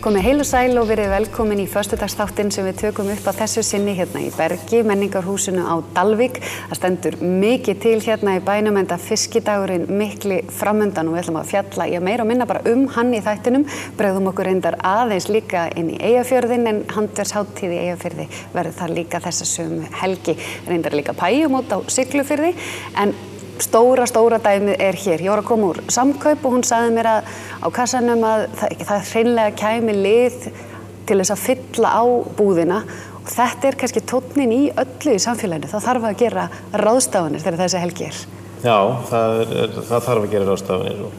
Komið heil og sæl og verið velkomin í föstudagsþáttinn sem við tökum upp að þessu sinni hérna í Bergi, menningarhúsinu á Dalvík. Það stendur mikið til hérna í bænum enda fiskidagurinn mikli framundan og við ætlum að fjalla meira og minna bara hann í þættinum. Bregðum okkur reyndar aðeins líka inn í Eyjafjörðinn en handverkshátíð í Eyjafirði verður þar líka þessa sömu helgi. Reyndar líka pæjumót á Siglufirði en stóra dæmið hér. Ég var að koma úr samkaup og hún sagði mér að á kassanum að það hreinlega kæmi lið til þess að fylla á búðina og þetta kannski tónninn í öllu í samfélaginu. Það þarf að gera ráðstafanir þegar þessi helgi Já, það þarf að gera ráðstafanir og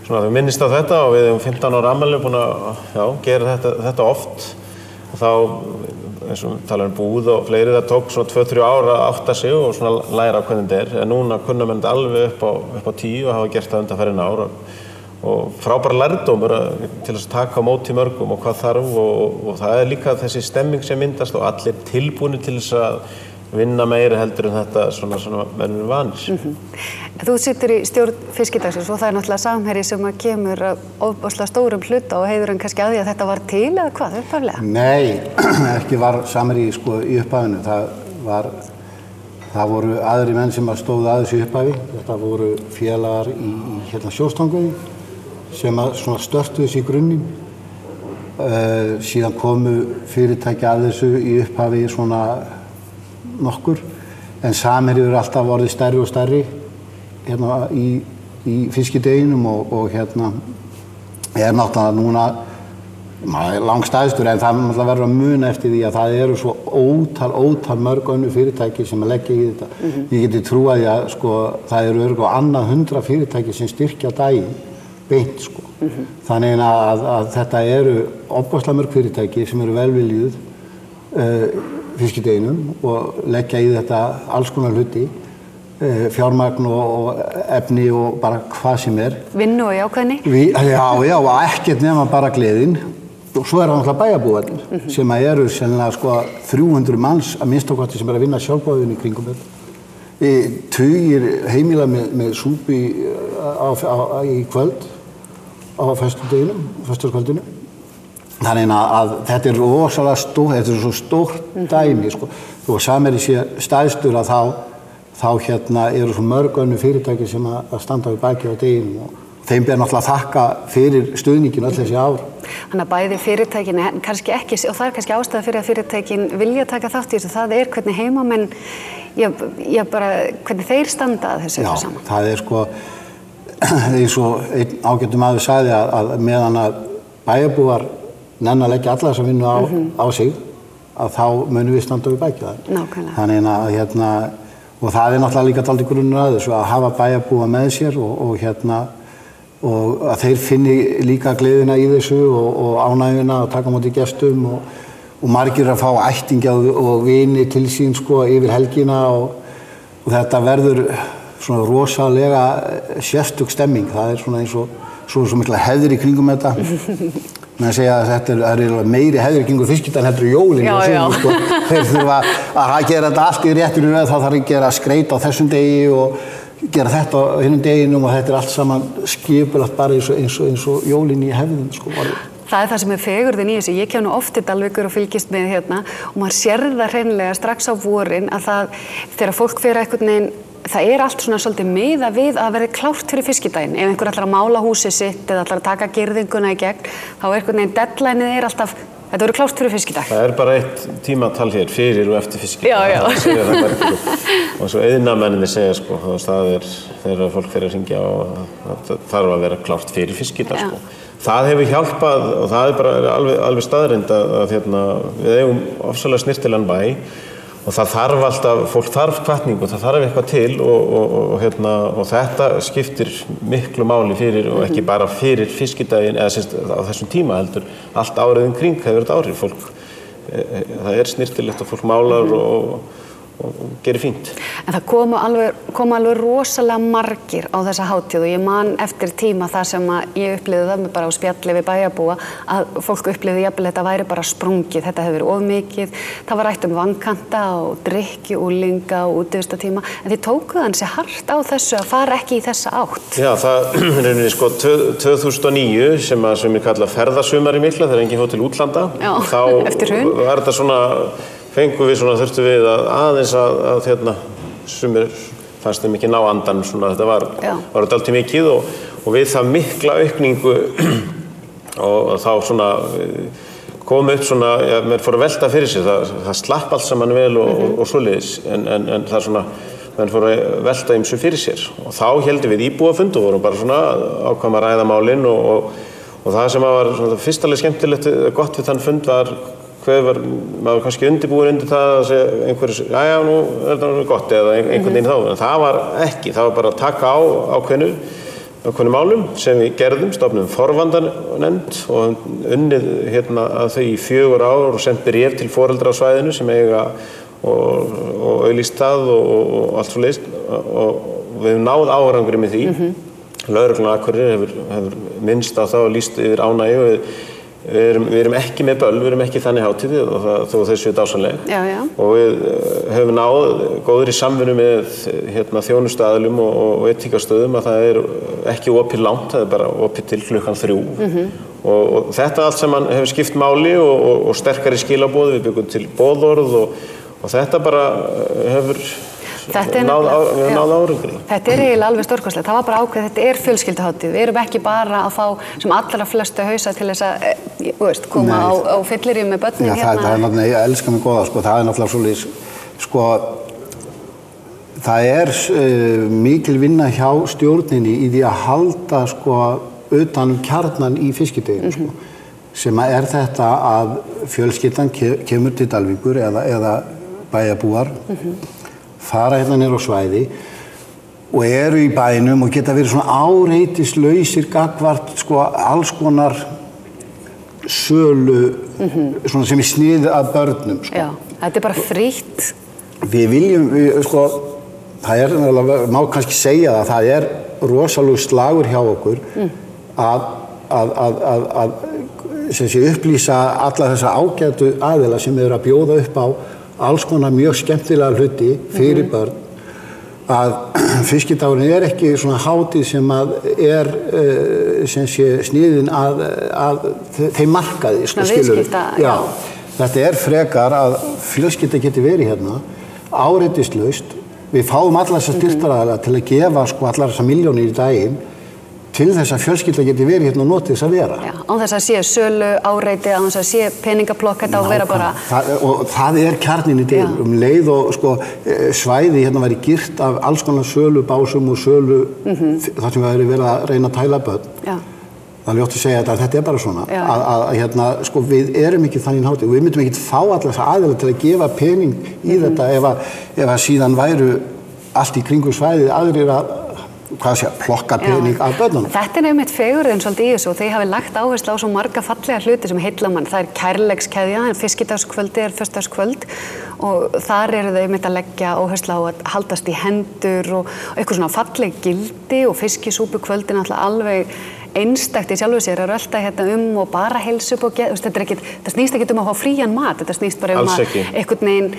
svona við minnist á þetta og við hefum 15 ára afmæli búin að gera þetta oft og þá eins og tala búð og fleiri, það tók svona 2-3 ár að átta sig og svona læra hvernig þetta en núna kunna menn alveg upp á 10 og hafa gert það undanfarin ár og frábæra lærdómur til þess að taka á móti mörgum og hvað þarf og það líka þessi stemming sem myndast og allir tilbúnir til þess að vinna meira heldur en þetta svona verður vanir. Þú situr í stjórn Fiskidagsins og það náttúrulega samherji sem að kemur ofboðslega stórum hluta og heiðurinn kannski að því að þetta var til eða hvað upphaflega? Nei, ekki var samherji í upphafinu. Það voru aðri menn sem stóðu að þessu upphafi. Þetta voru félagar í Sjóstanguði sem störtuðu þessu í grunninn. Síðan komu fyrirtæki að þessu í upphafi svona nokkur, en samherji er alltaf orðið stærri og stærri hérna í fiskideginum og hérna náttúrulega núna langstæðstur en það náttúrulega verður að muna eftir því að það eru svo ótal mörg önnur fyrirtæki sem að leggja í þetta. Ég geti trúað því að það eru örugglega á annað 100 fyrirtæki sem styrkja daginn beint Þannig að þetta eru ofboðslega mörg fyrirtæki sem eru velviljuð fiskideginum og leggja í þetta alls konar hluti, fjármagn og efni og bara hvað sem Vinnu og jákvæðni? Já, og ekkert nema bara gleðin. Og svo það náttúrulega bæjarbúarnir sem eru sennilega 300 manns að minnstakosti sem að vinna sjálfboðavinnu í kringum þetta. Tugir heimila með súpu í kvöld á föstudagskvöldinu. Þannig að þetta rosalega stórt, þetta svo stórt dæmi og samherji sé stæðstur að þá eru svo mörg önnur fyrirtæki sem að standa við baki á deginum og þeim ber náttúrulega að þakka fyrir stuðningin öll þessi ár. Þannig að bæði fyrirtækin kannski ekki og það kannski ástæða fyrir að fyrirtækin vilja taka þátt í þessu, það hvernig heimamenn bara hvernig þeir standa að þessu saman. Já, það eins og einn ágætur maður sagði að meðan að bæjarbúar nenna að leggja alla þessa vinnu á sig að þá munum við standa við baki það. Nákvæmlega. Þannig að og það náttúrulega líka dálítið grunnur að þessu að hafa bæjarbúa með sér og að þeir finni líka gleðina í þessu og ánægjuna og taka á móti gestum og margir að fá ættingja og vini til sín yfir helgina og þetta verður svona rosalega sérstök stemming. Það svona eins og svo mikla hefðir í kringum þetta. Menn segja að þetta er meiri hefðir í kringum fiskidagann heldur jólin. Þeir þurfa að gera þetta allt í réttri röð, þá þarf að gera skreyt á þessum degi og gera þetta á hinum deginum og þetta allt saman skipulagt bara eins og jólin í hefðin. Það það sem fegurðin í þessu. Ég kem nú oft til Dalvíkur og fylgist með hérna og maður sér það hreinlega strax á vorin að þegar fólk fer einhvern veginn það allt svona svolítið miða við að verði klárt fyrir fiskidaginn. Ef einhver ætlar að mála húsið sitt eða ætlar að taka girðinguna í gegn, þá einhvern veginn deadlineið alltaf, þetta verður klárt fyrir fiskidag. Það bara eitt tímatal hér, fyrir og eftir fiskidag. Og svo iðnaðarmennirnir segja, það þegar fólk fer að hringja og það þarf að vera klárt fyrir fiskidag. Það hefur hjálpað og það bara alveg staðreynd að við eigum ofsalega snyrtilegan bæ og það þarf alltaf, fólk þarf hvatning og það þarf eitthvað til og þetta skiptir miklu máli fyrir og ekki bara fyrir fiskidaginn eða á þessum tíma heldur allt árið kring hefur þetta áhrif. Það snyrtilegt og fólk málar gerir fínt. En það komu alveg rosalega margir á þessa hátíð og ég man eftir tíma þar sem að ég upplifði það bara á spjalli við bæjarbúa að fólk upplifði jafnvel þetta væri bara sprungið, þetta hefur verið of mikið, það var rætt vankanta og drykki, unglinga og útivistartíma, en þið tókuð ansi hart á þessu að fara ekki í þessa átt. Já, það er sko 2009 sem ég kalla ferðasumari mikla þegar enginn fór til útlanda. Já, þá eftir hrun. Var þetta svona fengum við svona þurftum við aðeins að sumir fannst þeim ekki ná andan svona þetta var dálítið mikið og við það mikla aukningu og þá svona kom upp svona mér fór að velta fyrir sér það slapp allt saman vel og svoleiðis en það svona menn fór að velta ýmsu fyrir sér og þá héldum við íbúafund og vorum bara svona ákvæm að ræða málin og það sem var svona fyrst alveg skemmtilegt gott við þann fund var maður kannski undirbúin undir það að segja einhverjum, já, nú er þetta gott eða einhvern veginn þá, en það var ekki, það var bara að taka á ákveðnum málum sem við gerðum, stofnum forvarnanefnd og unnið að þau í 4 ár og sendt bréf til foreldra á svæðinu sem eiga og auglýst það og allt svo leist og við hefum náð árangri með því. Lögreglan á Akureyri hefur minnst á það og lýst yfir ánægju og við erum ekki með böll, við erum ekki þannig hátíð þó þessu er dásamleg og við höfum náð góðri samvinnu með þjónustuaðilum og etíkastöðum að það er ekki opið langt, það er bara opið til klukkan 3 og þetta allt saman hefur skipt máli og sterkari skilaboð, við byggum til boðorð og þetta bara hefur náð árangri. Þetta er eiginlega alveg stórkostlegt. Það var bara ákveðið, þetta er fjölskylduhátíð. Við erum ekki bara að fá sem allra flestu hausa til þess að koma á fyllirí með börnin hérna. Það er náttúrulega, ég elska mig góða, það er náttúrulega svolítið, það er mikil vinna hjá stjórninni í því að halda utan kjarnan í fiskideginu, sem er þetta að fjölskyldan kemur til Dalvíkur eða bæjarbúar fara hérna niður á svæði og eru í bænum og geta verið svona áreitislausir gagnvart alls konar sölu svona sem er sniðið að börnum. Já, þetta er bara frítt. Við viljum, það má kannski segja það er rosalega slagur hjá okkur að upplýsa alla þessa ágætu aðila sem eru að bjóða upp á alls konar mjög skemmtilega hluti fyrir börn að fiskidagurinn er ekki svona hátíð sem að er sem sé sniðin að þeim markaði viðskipta, já. Þetta er frekar að fjölskylda geti verið hérna áreitislaust við fáum allar þessar styrktaraðila til að gefa allar þessar milljónir í daginn til þess að fjölskylda geti verið hérna og notið þess að vera. Já, án þess að sé sölu, áreiti, án þess að sé peningaplokk, þetta á að vera bara... Og það er kjarninni til, leið og svæði hérna væri girt af alls konar sölu, básum og sölu, þar sem við verið að reyna að tæla börn. Já. Það er ljótt að segja þetta er bara svona, að við erum ekki þannig hátíð og við myndum ekki fá allar þess aðeila til að gefa pening í þetta ef að síðan væru allt í kringum svæðið aðrir að plokka pening af börnunum. Þetta er einmitt fegurðin svolítið í þessu og þeir hafi lagt áherslu á svo marga fallega hluti sem heilla mann. Það er kærleikskeðja, en fiskidagskvöldi er föstudagskvöld og þar eru þau einmitt að leggja áherslu á að haldast í hendur og eitthvað svona falleg gildi og fiskisúpukvöldin alltaf alveg einstakt í sjálfu sér að rölda hérna og bara heilsa upp og þetta snýst ekki að fá frían mat, þetta snýst bara að einhvern veginn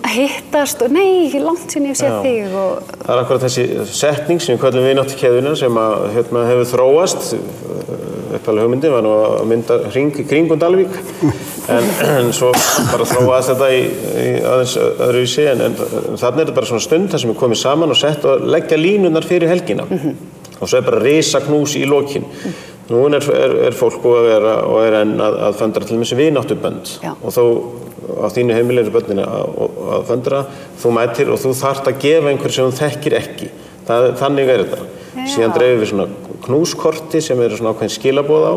hittast og langt sinni ég sé þig og... Það er akkurat þessi setning sem við kallum vináttukeðjuna sem hefur þróast upphaflega hugmyndi var nú að mynda hring í kringum Dalvík en svo bara þróaðist þetta í aðeins öðruvísi en þannig er þetta bara svona stund þar sem við komum saman og sett og leggja línurnar fyrir helgina og svo er bara risaknús í lokin. Nú er fólk búið að vera og er enn að föndra til þessi vináttubönd og þó á þínu heimili eru börnin að föndra, þú mætir og þú þarft að gefa einhver sem þú þekkir ekki. Þannig er þetta. Síðan dreifum við svona knúskorti sem eru svona ákveðin skilaboð á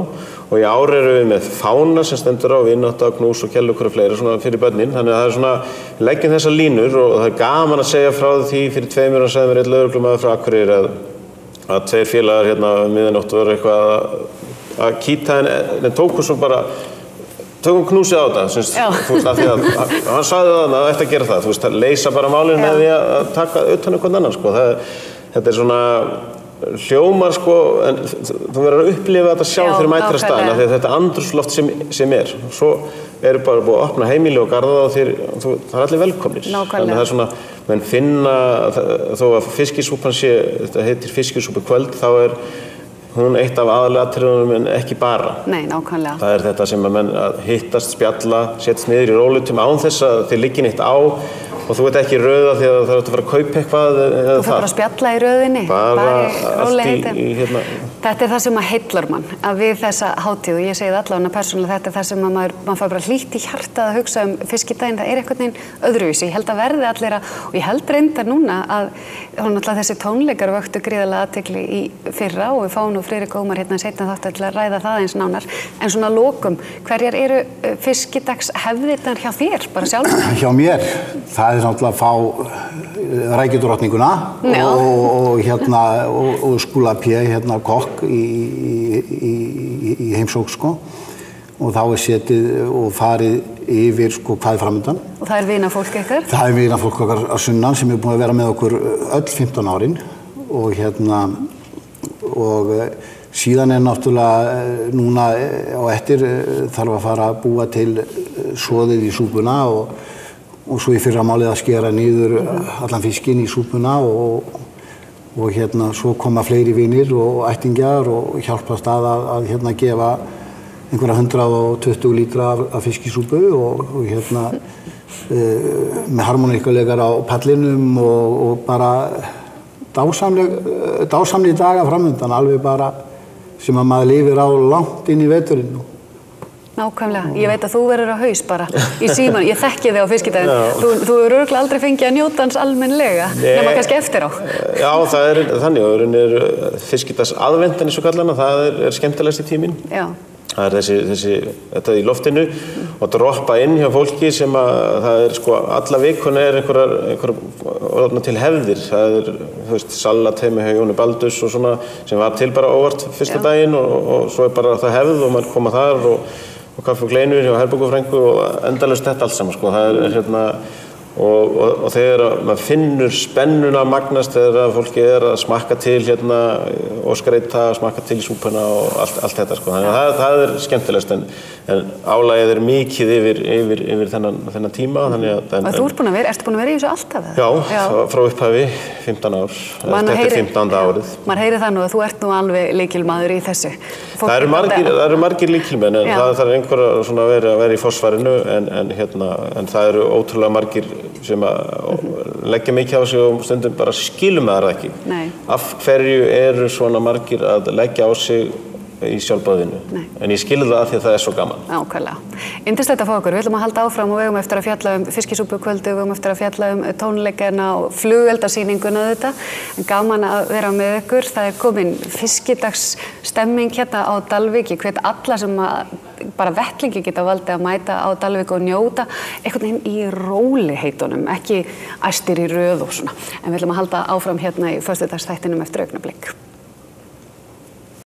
og í ár eru við með fána sem stendur á vinátta, knús og kellukur og fleira svona fyrir börnin. Þannig að það er svona, leggjum þessar línur og það er gaman að segja frá því fyrir 2 árum sagði mér einn lögreglumaður frá Akureyri að 2 félagar hérna miðanótt voru eitthvað að kýta en tóku svo bara tökum knúsið á þetta, þú veist, af því að hann sagði það að það ætti að gera það, þú veist, að leysa bara málin með því að taka utan hvern annan, sko. Þetta svona hljómar, sko, en þú verður að upplifa þetta sjálf þegar mætir að staðina, því að þetta andrúmsloft sem svo eru bara búið að opna heimili og garða og það allir velkomnir. Þannig það svona, menn finna, þó að fiskisúpan þetta heitir fiskisúpu kvöld, þá hún eitt af aðalatriðunum en ekki bara. Nei, nákvæmlega. Það þetta sem að menn að hittast, spjalla, setjast niður í rólutum án þess að þið liggi neitt á og þú ert ekki í röða því að það er að fara að kaupa eitthvað eða það. Þú þarf bara að spjalla í röðinni. Bara allt í hérna. Þetta það sem að heillar mann að við þessa hátíð og ég segi það allavega persónulega þetta það sem að maður fær bara hlýtt í hjarta að hugsa fiskidaginn, það einhvern veginn öðruvísi. Ég held að verði allir og ég held reyndar núna að þessi tónleikar vöktu gríðarlega athygli í fyrra og við fáum nú Friðrik Ómar hérna seinna þátt til að ræða það eins nánar. En svona lokum, hverjar eru fiskidagshefðirnar hjá þér, bara sjálf? Hjá mér, það náttúrulega að fá rækjudrottninguna og Skúla P. kokk í heimsókn, sko. Og þá setið og farið yfir, sko, hvað framundan. Og það vinafólk ykkar? Það vinafólk okkar að sunnan sem búin að vera með okkur öll 15 árin og og síðan náttúrulega núna á eftir þarf að fara að búa til soðið í súpuna og svo í fyrramálið að skera niður allan fiskinn í súpuna og svo koma fleiri vinir og ættingjar og hjálpast að gefa einhverja 120 lítra af fiskisúpu og með harmoníkuleikar á pallinum og bara dásamlega daga framundan, alveg bara sem að maður lifir á langt inn í veturinn. Nákvæmlega. Ég veit að þú verður á haus bara í síman. Ég þekki þig á fiskidaginn. Þú hefur örugglega aldrei fengið að njóta hans almennlega, nema kannski eftir á. Já, það þannig. Og fiskidagsaðventan eins og kallana, það skemmtilegasti tíminn. Já. Það þetta í loftinu og droppa inn hjá fólki sem að það sko alla vikuna einhverjar til hefðir. Það þú veist, salat heima hjá Jóni Baldurs og svona sem var til bara óvart fyrsta daginn og svo bara það hefð og maður koma þar og kaffi og kleinur hjá Herbúkufrængu og endalaust þetta allt saman, sko. Það og þegar maður finnur spennuna magnast þegar fólki að smakka til óskreita, smakka til í súpuna og allt þetta, sko. Þannig að það skemmtilegast en álagið mikið yfir þennan tíma. Þú ertu búin að vera í þessu alltaf? Já, frá upphafi 15 ár. Þetta 15. árið. Maður heyrir það nú að þú ert nú alveg lykilmaður í þessu. Það eru margir lykilmenn en það þarf einhver að vera í forsvarinu en það eru ótrúlega margir sem að leggja mikið á sig og stundum bara skilum það ekki. Nei. Af hverju eru svona margir að leggja á sig í sjálfbáðinu? En ég skilði það því að það svo gaman. Nákvæmlega. Yndislegt að fá okkur. Við ætlum að halda áfram og við eigum eftir að fjalla fiskisúpukvöldu, við eigum eftir að fjalla tónleikana og flugeldasýninguna þetta. En gaman að vera með ykkur. Það komin fiskidagsstemming á Dalvík. Ég hvet alla sem bara vettlingi geta valdið að mæta á Dalvík og njóta einhvern veginn í róliheitunum, ekki æstir í röð og svona. En við ætlum að halda áfram í föstudagsþættinum eftir augnablik.